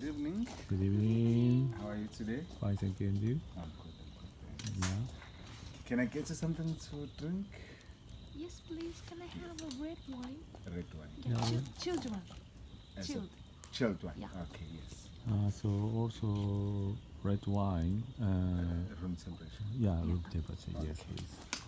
Good evening. Good evening. How are you today? Fine, thank you. And you? I'm good. Thanks. Yeah. Can I get you something to drink? Yes, please. Can I have a red wine? Red wine. Yeah, Yeah. chilled one. As a Chilled. chilled wine. Yeah. Okay, yes. So also red wine. Room temperature. Yeah, room temperature. Yes, please.